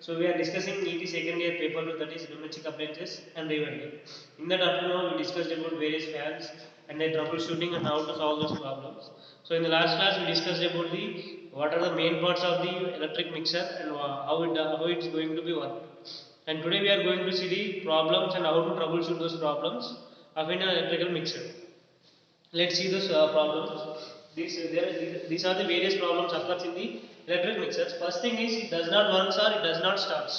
So we are discussing ET second year paper 2, that is domestic appliances and rewinding. In that afternoon we discussed about various fans and their troubleshooting and how to solve those problems. So in the last class we discussed about the what are the main parts of the electric mixer and how it's going to be worked. And today we are going to see the problems and how to troubleshoot those problems of an electrical mixer. Let's see those problems. These are the various problems occurs in the electric mixers. First thing is it does not work or it does not start.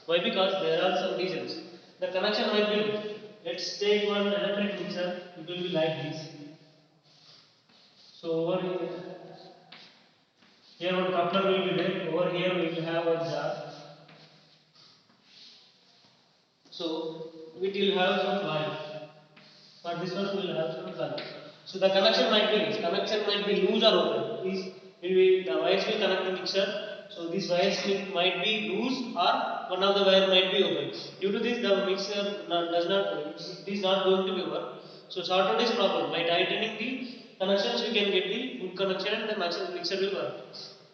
Why? Because there are some reasons. The connection might be loose. Let's take one electric mixer. It will be like this. So over here one coupler will be there. Over here we will have a jar. So it will have some valve. For this one we will have some valve. So the connection might be loose. Connection might be loose or open. The wires will connect the mixer. So these wires might be loose or one of the wire might be open. Due to this, the mixer it is not going to be work. So sort out this problem by tightening the connections. We can get the good connection and the mixer will work.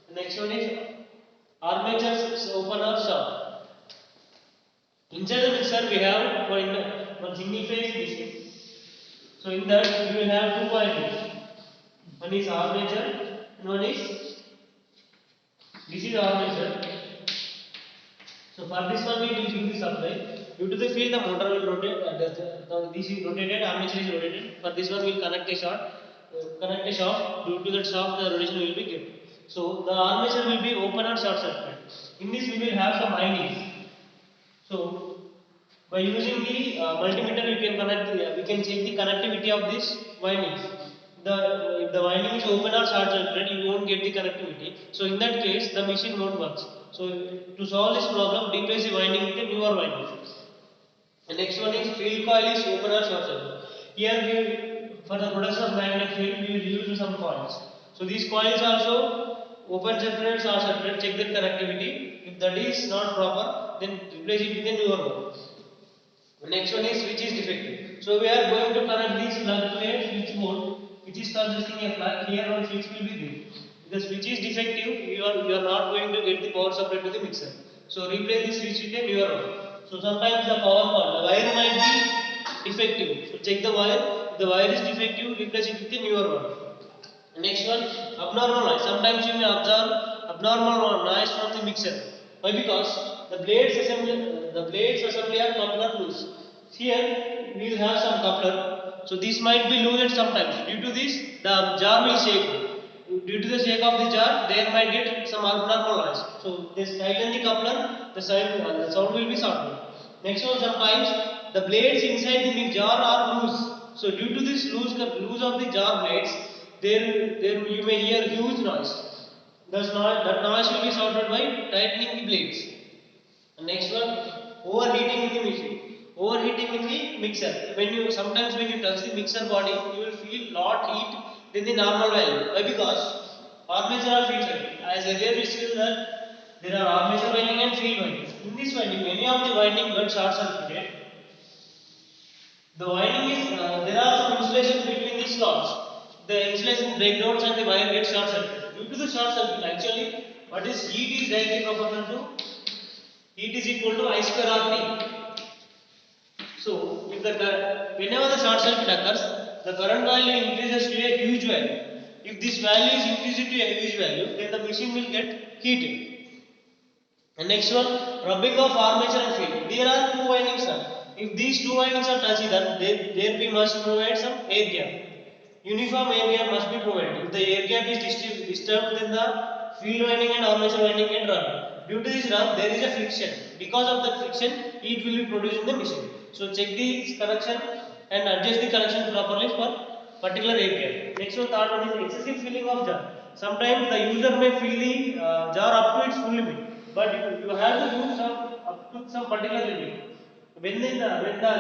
The next one is armatures open or short. Inside the mixer we have one single phase DC. So in that we will have two windings. One is armature and one is this is armature. So for this one we will use the supply. Due to the field the motor will rotate. This is rotated, armature is rotated. For this one we will connect a shaft. Due to that shaft the rotation will be given. So the armature will be open or short circuit. In this we will have some windings. So by using the multimeter, we can check the connectivity of this windings. If the winding is open or short circuited, you won't get the connectivity. So in that case, the machine won't work. So to solve this problem, replace the winding with a newer winding. The next one is field coil is open or short circuit. Here for the production of magnetic field, we will use some coils. So these coils also open circuit, short circuit. Check the connectivity. If that is not proper, then replace it with a newer one. The next one is switch is defective. So we are going to connect this plug to a switch board which is consisting a plug. Here one switch will be there. If the switch is defective, you are not going to get the power supply to the mixer. So replace the switch with a newer one. So sometimes the power cord, the wire might be defective. So check the wire. If the wire is defective, replace it with a newer one. The next one, abnormal noise. Sometimes you may observe abnormal noise from the mixer. Why? Because the blades assembly are coupler loose. Here we will have some coupler. So this might be loose at sometimes. Due to this, the jar will shake. Due to the shake of the jar, there might get some abnormal noise. So this tighten the coupler, the sound will be sorted. Next one, sometimes the blades inside the jar are loose. So due to this loose of the jar blades, there you may hear huge noise. That noise will be sorted by tightening the blades. The next one, overheating in the machine. Overheating in the mixer. Sometimes when you touch the mixer body, you will feel lot heat than the normal value. Why? Because armature or field winding. As earlier we said that there are armature winding and field winding. In this winding, many of the winding got short circuited. The winding is there are some insulation between these slots. The insulation breakdowns and the wire gets short circuit. Due to the short circuit, actually, what is heat is directly proportional to heat is equal to I square RT. So, whenever the short circuit occurs, the current value increases to a huge value. If this value is increased to a huge value, then the machine will get heated. And next one, rubbing of armature and field. There are two windings now. If these two windings are touched, then there we must provide some air gap. Uniform air gap must be provided. If the air gap is disturbed, then the field winding and armature winding can rub. Due to this rub, there is a friction. Because of that friction, heat will be produced in the machine. So check the connection and adjust the connection properly for particular air gap. Next one, third one is excessive filling of jar. Sometimes the user may fill the jar up to its full limit, but you have to use up to some particular limit. When the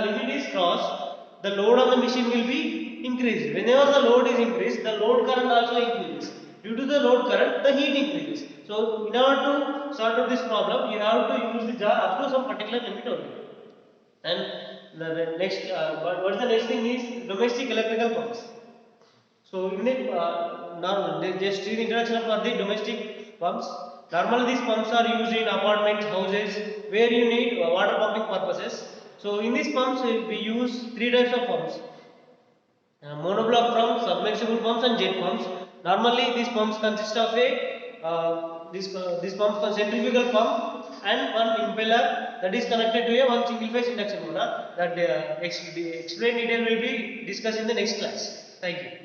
limit is crossed, the load on the machine will be increased. Whenever the load is increased, the load current also increases. Due to the load current, the heat increases. So in order to sort out this problem, you have to use the jar up to some particular limit only. And the next, what is the next thing is domestic electrical pumps. So in the now just the introduction for the domestic pumps. Normally these pumps are used in apartments, houses, where you need water pumping purposes. So in these pumps we use three types of pumps: monoblock pumps, submersible pumps, and jet pumps. Normally these pumps consist of a this pump centrifugal pump and one impeller that is connected to a one single phase induction motor. That explain detail will be discussed in the next class. Thank you.